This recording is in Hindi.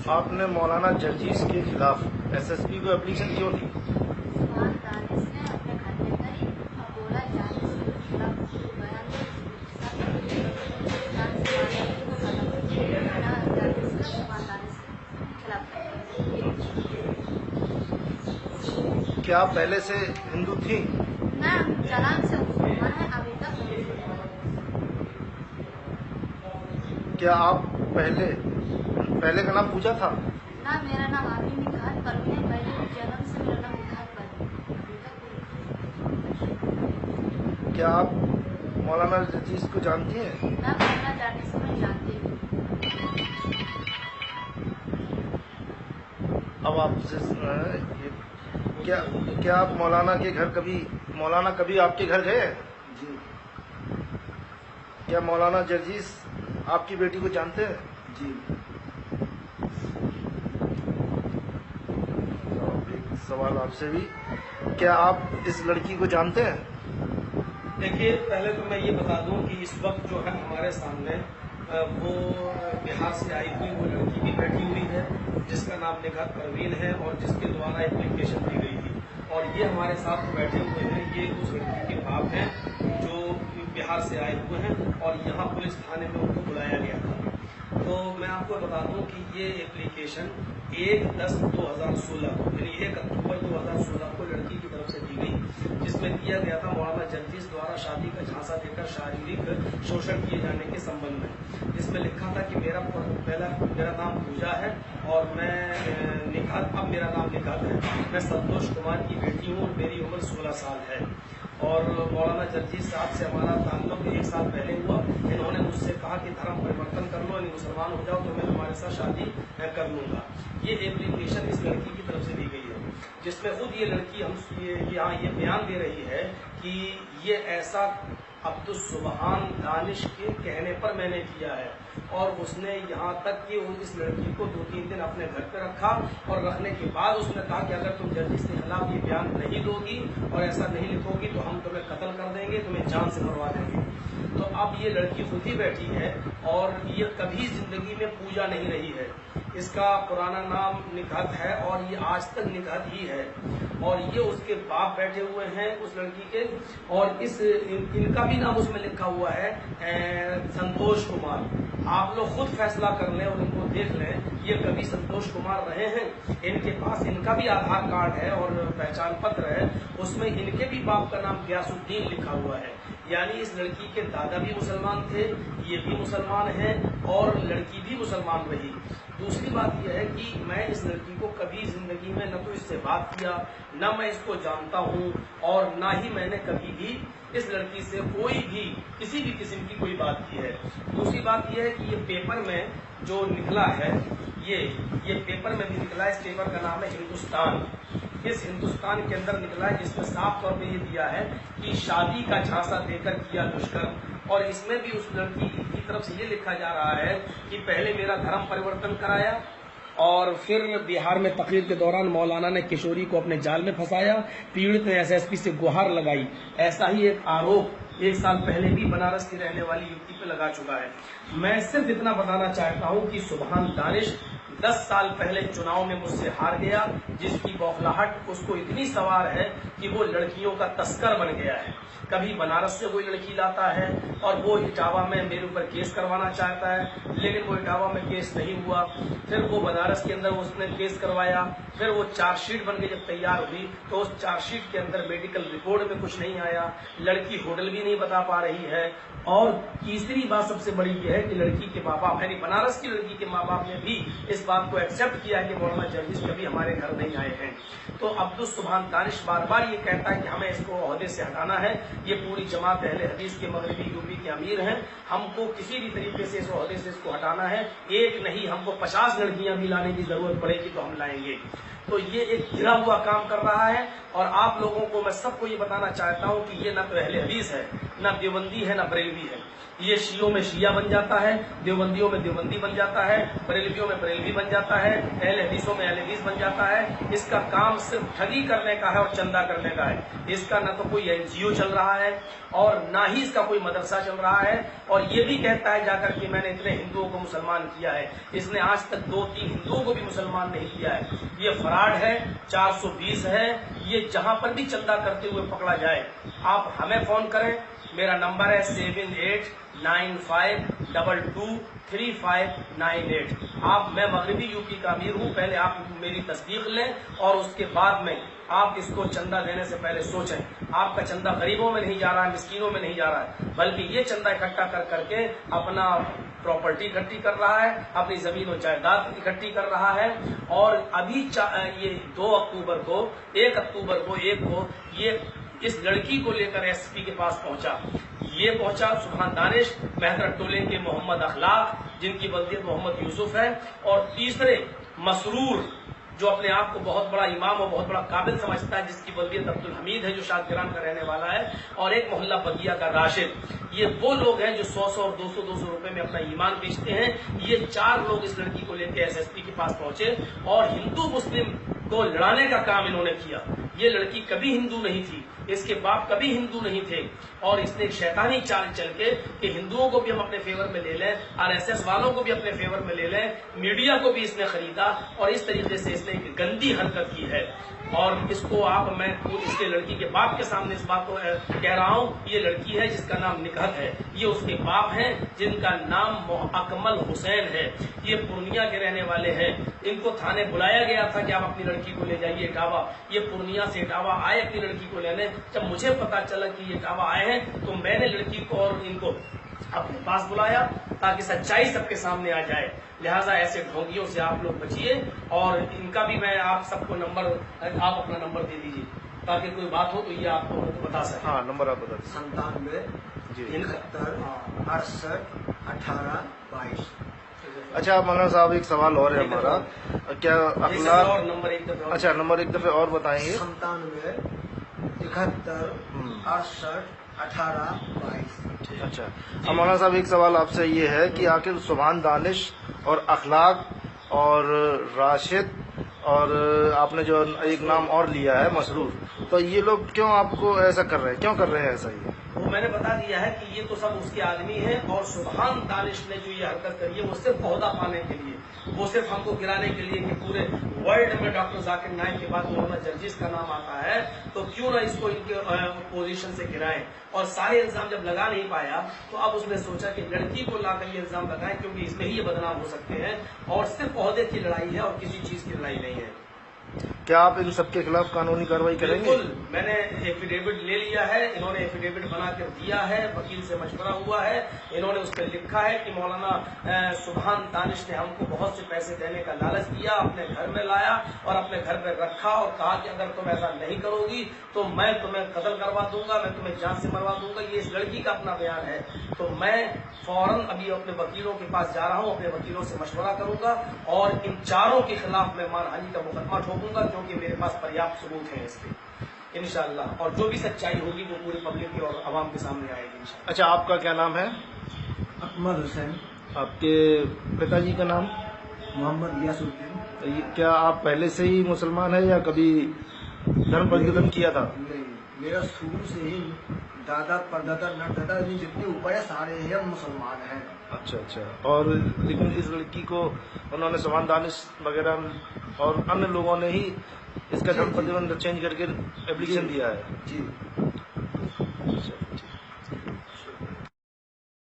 आपने मौलाना जर्जीस के खिलाफ एसएसपी को एप्लीकेशन क्यों दी? क्या आप पहले से हिंदू थी? ना, चालान से मुसलमान है, अभी तक मुसलमान। क्या आप पहले का नाम पूजा था? ना, मेरा नाम अभी निखात परवीन है। पहले जन्म से मेरा नाम निखात परवीन है, अभी तक। क्या आप मौलाना जर्जीस को जानती हैं? ना, मौलाना जर्जीस को मैं जानती हूँ। अब आपसे क्या आप मौलाना कभी आपके घर गए? जी। क्या मौलाना जर्जीस आपकी बेटी को जानते हैं? जी। एक सवाल आपसे भी, क्या आप इस लड़की को जानते हैं? देखिए, पहले तो मैं ये बता दूं कि इस वक्त जो है हमारे सामने वो बिहार से आई हुई वो लड़की भी बैठी हुई है जिसका नाम निखात परवीन है और जिसके द्वारा एप्लीकेशन दी गई थी। और ये हमारे साथ बैठे हुए हैं, ये उस लड़की के बाप हैं जो बिहार से आए हुए हैं और यहाँ पुलिस थाने में उनको बुलाया गया था। तो मैं आपको बता दूं कि ये एप्लीकेशन 1/10/2016 यानी 1 अक्टूबर 2016 को लड़की की तरफ से दी गई, जिसमें दिया गया था मौलाना जर्जीस द्वारा शादी का झांसा देकर शारीरिक शोषण किए जाने के संबंध में। जिसमें लिखा था कि मेरा नाम पूजा है और मैं निखात, अब मेरा नाम निखात है, मैं संतोष कुमार की बेटी हूँ और मेरी उम्र 16 साल है। और मौलाना जर्जीस साहब से हमारा ताल्लुक 1 साल पहले हुआ। इन्होंने मुझसे कहा कि धर्म परिवर्तन कर लो, यानी मुसलमान हो जाओ तो मैं तुम्हारे साथ शादी कर लूंगा। ये एप्लीकेशन इस लड़की की तरफ से दी गई है, जिसमें खुद ये लड़की यहाँ ये बयान दे रही है कि ये ऐसा अब्दुल सुबहान दानिश के कहने पर मैंने किया है। और उसने यहाँ तक कि इस लड़की को 2-3 दिन अपने घर पे रखा और रखने के बाद उसने कहा कि अगर तुम जर्जीस के खिलाफ ये बयान नहीं दोगी और ऐसा नहीं लिखोगी तो हम तुम्हें कत्ल कर देंगे, तुम्हें जान से मरवा देंगे। तो अब ये लड़की खुद ही बैठी है और ये कभी जिंदगी में पूजा नहीं रही है। इसका पुराना नाम निखात है और ये आज तक निखात ही है। और ये उसके बाप बैठे हुए हैं उस लड़की के, और इनका भी नाम उसमें लिखा हुआ है संतोष कुमार। आप लोग खुद फैसला कर लें और इनको देख लें, ये कभी संतोष कुमार रहे हैं? इनके पास इनका भी आधार कार्ड है और पहचान पत्र है, उसमें इनके भी बाप का नाम गयासुद्दीन लिखा हुआ है। यानी इस लड़की के दादा भी मुसलमान थे, ये भी मुसलमान हैं और लड़की भी मुसलमान रही। दूसरी बात यह है कि मैं इस लड़की को कभी जिंदगी में न तो इससे बात किया, न मैं इसको जानता हूँ और न ही मैंने कभी भी इस लड़की से कोई भी किसी भी किस्म की कोई बात की है। दूसरी बात यह है कि ये पेपर में जो निकला है, ये पेपर में भी निकला है। इस पेपर का नाम है हिंदुस्तान। इस हिंदुस्तान के अंदर निकला है, जिसमें साफ तौर पे ये दिया है कि शादी का झांसा देकर किया दुष्कर्म। और इसमें भी उस लड़की की तरफ से ये लिखा जा रहा है कि पहले मेरा धर्म परिवर्तन कराया और फिर बिहार में तकरीर के दौरान मौलाना ने किशोरी को अपने जाल में फंसाया। पीड़ित ने एसएसपी से गुहार लगाई। ऐसा ही एक आरोप 1 साल पहले भी बनारस की रहने वाली युवती पे लगा चुका है। मैं सिर्फ इतना बताना चाहता हूँ कि सुबहान दानिश 10 साल पहले चुनाव में मुझसे हार गया, जिसकी बौखलाहट उसको इतनी सवार है कि वो लड़कियों का तस्कर बन गया है। कभी बनारस से कोई लड़की लाता है और वो इटावा में मेरे ऊपर केस करवाना चाहता है, लेकिन वो इटावा में केस नहीं हुआ। फिर वो बनारस के अंदर उसने केस करवाया, फिर वो चार्जशीट बन के जब तैयार हुई तो उस चार्जशीट के अंदर मेडिकल रिपोर्ट में कुछ नहीं आया, लड़की होटल भी नहीं बता पा रही है। और तीसरी बात सबसे बड़ी यह है कि लड़की के माँ बाप यानी बनारस की लड़की के माँ बाप ने भी इस बात को एक्सेप्ट किया कि मौलाना जर्जीस कभी हमारे घर नहीं आए हैं। तो अब्दुल सुबहान दानिश बार बार ये कहता है कि हमें इसको ओहदे से हटाना है। ये पूरी जमात अहले हदीस के मगरबी यूपी के अमीर हैं, हमको किसी भी तरीके से इस ओहदे से इसको हटाना है। एक नहीं, हमको 50 लड़कियां भी लाने की जरूरत पड़ेगी तो हम लाएंगे। तो ये एक गिरा हुआ काम कर रहा है। और आप लोगों को मैं सबको ये बताना चाहता हूँ कि ये ना तो अहले हदीस है, ना देवबंदी है, ना बरेलवी है। ये शियों में शिया बन जाता है, देवबंदियों में देवबंदी बन जाता है, बरेलवियों में बरेलवी बन जाता है, अहले हदीसों में अहले हदीस बन जाता है। इसका काम सिर्फ ठगी करने का है और चंदा करने का है। इसका न तो कोई एनजीओ चल रहा है और ना ही इसका कोई मदरसा चल रहा है। और ये भी कहता है जाकर कि मैंने इतने हिंदुओं को मुसलमान किया है। इसने आज तक 2-3 हिंदुओं को भी मुसलमान नहीं किया है। ये फराड है, 420 है। ये जहां पर भी चंदा करते हुए पकड़ा जाए, आप हमें फोन करें। मेरा नंबर है 7895223598। मैं मगरबी यूपी का अमीर हूँ। पहले आप मेरी तस्दीक लें और उसके बाद में आप इसको चंदा देने से पहले सोचें। आपका चंदा गरीबों में नहीं जा रहा है, मिस्कीनों में नहीं जा रहा है, बल्कि ये चंदा इकट्ठा कर करके अपना प्रॉपर्टी इकट्ठी कर रहा है, अपनी जमीन और जायदाद इकट्ठी कर रहा है। और अभी ये 2 अक्टूबर को 1 अक्टूबर को ये इस लड़की को लेकर एसपी के पास पहुंचा। ये पहुंचा सुभान दानिश, मेहतर टोले के मोहम्मद अखलाक, जिनकी वल्दियत मोहम्मद यूसुफ है, और तीसरे मसरूर, जो अपने आप को बहुत बड़ा इमाम और बहुत बड़ा काबिल समझता है, जिसकी वल्दियत अब्दुल हमीद है, जो शादगिरान का रहने वाला है, और एक मोहल्ला बगिया का राशिद। ये वो लोग हैं जो 100 और 200 रुपए में अपना ईमान बेचते हैं। ये 4 लोग इस लड़की को लेकर एसएसपी के पास पहुंचे और हिंदू मुस्लिम को लड़ाने का काम इन्होंने किया। ये लड़की कभी हिंदू नहीं थी, इसके बाप कभी हिंदू नहीं थे, और इसने एक शैतानी चाल चल के कि हिंदुओं को भी हम अपने फेवर में ले लें, आरएसएस वालों को भी अपने फेवर में ले लें, मीडिया को भी इसने खरीदा, और इस तरीके से इसने एक गंदी हरकत की है। और इसको मैं इसके लड़की के बाप के सामने इस बात को कह रहा हूँ। ये लड़की है जिसका नाम निकहत है, ये उसके बाप हैं जिनका नाम अकमल हुसैन है। ये पूर्णिया के रहने वाले हैं। इनको थाने बुलाया गया था कि आप अपनी लड़की को ले जाइए इटावा। ये पूर्णिया से इटावा आए अपनी लड़की को लेने। जब मुझे पता चला कि ये इटावा आए हैं तो मैंने लड़की को और इनको अपने पास बुलाया ताकि सच्चाई सबके सामने आ जाए। लिहाजा ऐसे ढोंगियों से आप लोग बचिए। और इनका भी मैं आप सबको नंबर, आप अपना नंबर दे दीजिए ताकि कोई बात हो तो ये आपको बता सके। हाँ, नंबर आप बता 97 73 68 18 22। अच्छा मौलाना साहब, एक सवाल और है हमारा, क्या अखलाक और नंबर एक दफे, अच्छा नंबर एक दफे और बताएंगे। 97 71 68 18 22। अच्छा, अब मौलाना साहब एक सवाल आपसे ये है कि आखिर सुभान दानिश और अखलाक और राशिद और आपने जो एक नाम और लिया है मसरूर, तो ये लोग क्यों आपको ऐसा कर रहे हैं, क्यों कर रहे हैं ऐसा? ये वो मैंने बता दिया है कि ये तो सब उसके आदमी हैं। और सुभान दानिश ने जो ये हरकत करी है वो सिर्फ ओहदा पाने के लिए, वो सिर्फ हमको गिराने के लिए कि पूरे वर्ल्ड में डॉक्टर जाकिर नाइक के बाद मोहम्मद जर्जिस का नाम आता है, तो क्यों ना इसको इनके पोजीशन से गिराएं। और सारे इल्जाम जब लगा नहीं पाया तो अब उसने सोचा कि लड़की को लाकर ये इल्जाम लगाएं, क्योंकि इसमें ही ये बदनाम हो सकते हैं। और सिर्फ ओहदे की लड़ाई है और किसी चीज की लड़ाई नहीं है। क्या आप इन सबके खिलाफ कानूनी कार्रवाई करेंगे? बिल्कुल, मैंने एफिडेविट ले लिया है। इन्होंने एफिडेविट बना कर दिया है, वकील से मशवरा हुआ है। इन्होंने उस पर लिखा है कि मौलाना सुभान दानिश ने हमको बहुत से पैसे देने का लालच दिया, अपने घर में लाया और अपने घर में रखा और कहा कि अगर तुम ऐसा नहीं करोगी तो मैं तुम्हें कत्ल करवा दूंगा, मैं तुम्हें जान से मरवा दूंगा। ये इस लड़की का अपना बयान है। तो मैं फौरन अभी अपने वकीलों के पास जा रहा हूँ, अपने वकीलों से मशवरा करूंगा और इन चारों के खिलाफ मैं मानहानि का मुकदमा ठोकूंगा, क्योंकि मेरे पास पर्याप्त सबूत है इसके, इंशाअल्लाह। और जो भी सच्चाई होगी वो पूरी पब्लिक की और आवाम के सामने आएगी इंशाअल्लाह। अच्छा, आपका क्या नाम है? अकमल हुसैन। आपके पिताजी का नाम? मोहम्मद यासुद्दीन। क्या आप पहले से ही मुसलमान है या कभी धर्म परिवर्तन किया था? मेरा शुरू से ही दादा परदादा नरदादा जितने ऊपर है सारे ही हम मुसलमान हैं। अच्छा अच्छा। और लेकिन इस लड़की को उन्होंने सुभान दानिश वगैरह और अन्य लोगों ने ही इसका धर्म परिवर्तन चेंज करके एप्लीकेशन दिया है। जी।